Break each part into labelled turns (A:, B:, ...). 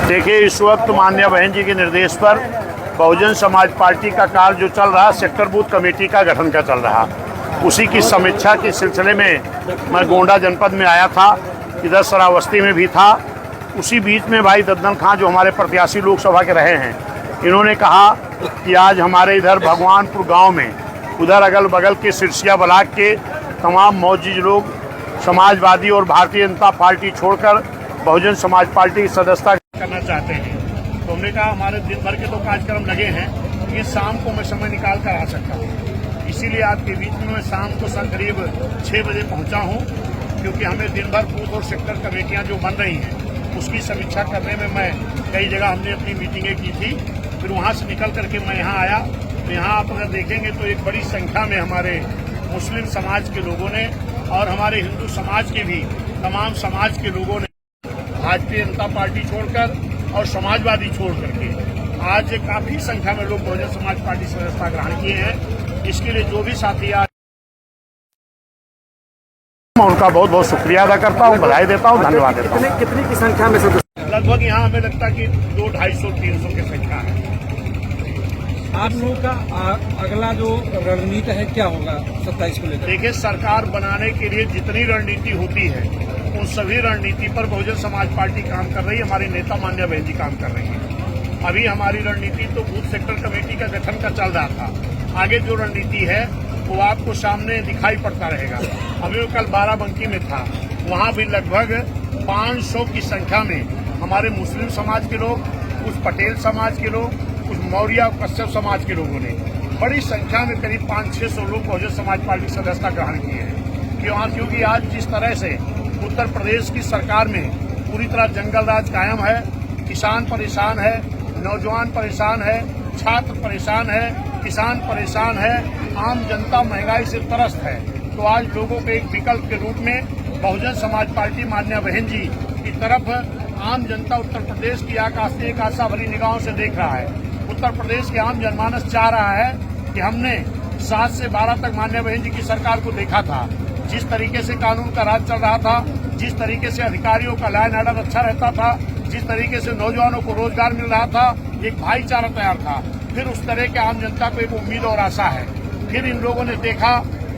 A: देखिए, इस वक्त माननीय बहन जी के निर्देश पर बहुजन समाज पार्टी का कार्य जो चल रहा, सेक्टर बूथ कमेटी का गठन का चल रहा, उसी की समीक्षा के सिलसिले में मैं गोंडा जनपद में आया था, इधर श्रावस्ती में भी था। उसी बीच में भाई दद्दन खां जो हमारे प्रत्याशी लोकसभा के रहे हैं, इन्होंने कहा कि आज हमारे इधर भगवानपुर गांव में, उधर अगल बगल के सिरसिया ब्लॉक के तमाम मौजूद लोग समाजवादी और भारतीय जनता पार्टी छोड़कर बहुजन समाज पार्टी की सदस्यता करना चाहते हैं। तो हमने कहा हमारे दिन भर के तो कार्यक्रम लगे हैं, कि शाम को मैं समय निकाल कर आ सकता हूँ। इसीलिए आपके बीच में मैं शाम को करीब 6 बजे पहुँचा हूँ, क्योंकि हमें दिन भर बूथ और सेक्टर कमेटियाँ जो बन रही हैं उसकी समीक्षा करने में मैं कई जगह हमने अपनी मीटिंगें की थी। फिर वहाँ से निकल करके मैं यहाँ आया, तो यहाँ आप अगर देखेंगे तो एक बड़ी संख्या में हमारे मुस्लिम समाज के लोगों ने और हमारे हिंदू समाज के भी तमाम समाज के लोगों ने भारतीय जनता पार्टी छोड़कर और समाजवादी छोड़ करके आज काफी संख्या में लोग बहुजन समाज पार्टी सदस्यता ग्रहण किए हैं। इसके लिए जो भी साथी आज मैं उनका बहुत बहुत शुक्रिया अदा करता हूँ, बधाई देता हूँ, धन्यवाद देता हूँ।
B: कितनी की संख्या में
A: लगभग यहाँ हमें लगता है कि 200, 250, 300 की संख्या है।
B: आप लोगों का अगला जो रणनीति है क्या होगा 27 को लेकर?
A: देखिए, सरकार बनाने के लिए जितनी रणनीति होती है उन सभी रणनीति पर बहुजन समाज पार्टी काम कर रही है। हमारे नेता मान्य बहन जी काम कर रही है। अभी हमारी रणनीति तो बूथ सेक्टर कमेटी का गठन का चल रहा था। आगे जो रणनीति है वो आपको सामने दिखाई पड़ता रहेगा। अभी कल बाराबंकी में था, वहाँ भी लगभग 500 की संख्या में हमारे मुस्लिम समाज के लोग, कुछ पटेल समाज के लोग, कुछ मौर्य और कश्यप समाज के लोगों ने बड़ी संख्या में करीब 500-600 लोग बहुजन समाज पार्टी सदस्यता ग्रहण किए हैं। क्योंकि आज जिस तरह से उत्तर प्रदेश की सरकार में पूरी तरह जंगल राज कायम है, किसान परेशान है, नौजवान परेशान है, छात्र परेशान है, किसान परेशान है, आम जनता महंगाई से त्रस्त है, तो आज लोगों के एक विकल्प के रूप में बहुजन समाज पार्टी मान्य बहन जी की तरफ आम जनता उत्तर प्रदेश की एक आशा भरी निगाहों से देख रहा है। उत्तर प्रदेश के आम जनमानस चाह रहा है कि हमने 7 से 12 तक मान्य बहन जी की सरकार को देखा था, जिस तरीके से कानून का राज चल रहा था, जिस तरीके से अधिकारियों का लॉ एंड ऑर्डर अच्छा रहता था, जिस tरीके से नौजवानों को रोजगार मिल रहा था, एक भाईचारा तैयार था। फिर उस तरह के आम जनता को एक उम्मीद और आशा है। फिर इन लोगों ने देखा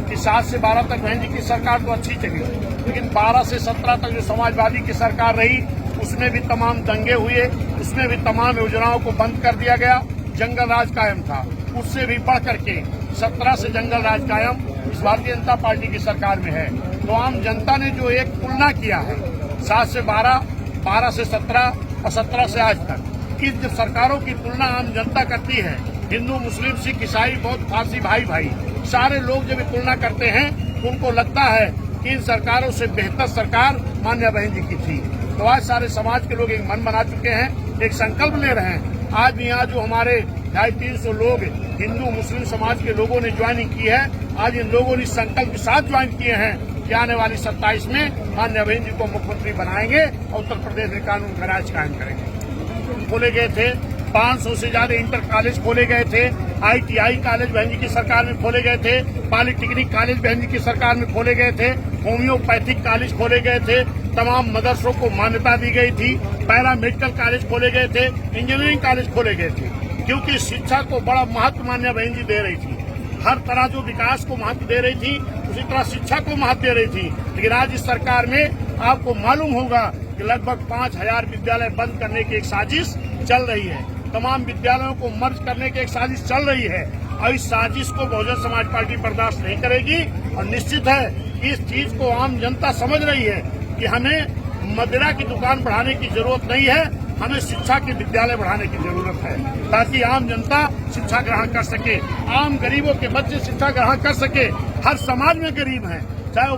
A: कि 7 से 12 तक बहन जी की सरकार तो अच्छी चली, लेकिन 12 से 17 तक जो समाजवादी की सरकार रही उसमें भी तमाम दंगे हुए, उसमें भी तमाम योजनाओं को बंद कर दिया गया, जंगल राज कायम था। उससे भी बढ़ करके 17 से जंगल राज कायम इस भारतीय जनता पार्टी की सरकार में है। तो आम जनता ने जो एक तुलना किया है 7 से 12, 12 से 17 और 17 से आज तक, इस सरकारों की तुलना आम जनता करती है। हिंदू, मुस्लिम, सिख, ईसाई, बौद्ध, पारसी भाई सारे लोग जब तुलना करते हैं तो उनको लगता है कि इन सरकारों से बेहतर सरकार मान्य बहन जी की थी। तो आज सारे समाज के लोग एक मन बना चुके हैं, एक संकल्प ले रहे हैं। आज भी यहाँ जो हमारे 250-300 लोग हिंदू मुस्लिम समाज के लोगों ने ज्वाइनिंग की है, आज इन लोगों ने संकल्प के साथ ज्वाइन किए हैं कि आने वाली 27 में मान्य बहन जी को मुख्यमंत्री बनाएंगे और उत्तर प्रदेश में कानून का राज कायम करेंगे। खोले गए थे 500 से ज्यादा इंटर कॉलेज खोले गए थे, ITI कॉलेज बहन जी की सरकार में खोले गए थे, पॉलिटेक्निक कॉलेज बहन जी की सरकार में खोले गए थे, होम्योपैथिक कॉलेज खोले गए थे, तमाम मदरसों को मान्यता दी गई थी, पैरा मेडिकल कॉलेज खोले गए थे, इंजीनियरिंग कॉलेज खोले गए थे, क्योंकि शिक्षा को बड़ा महत्व मान्य बहन जी दे रही थी। हर तरह जो विकास को महत्व दे रही थी, उसी तरह शिक्षा को महत्व दे रही थी। लेकिन आज इस सरकार में आपको मालूम होगा कि लगभग 5000 विद्यालय बंद करने की एक साजिश चल रही है, तमाम विद्यालयों को मर्ज करने की एक साजिश चल रही है, और इस साजिश को बहुजन समाज पार्टी बर्दाश्त नहीं करेगी। और निश्चित है कि इस चीज को आम जनता समझ रही है कि हमें मदिरा की दुकान बढ़ाने की जरूरत नहीं है, हमें शिक्षा के विद्यालय बढ़ाने की जरूरत है, ताकि आम जनता शिक्षा ग्रहण कर सके, आम गरीबों के बच्चे शिक्षा ग्रहण कर सके। हर समाज में गरीब हैं, चाहे वो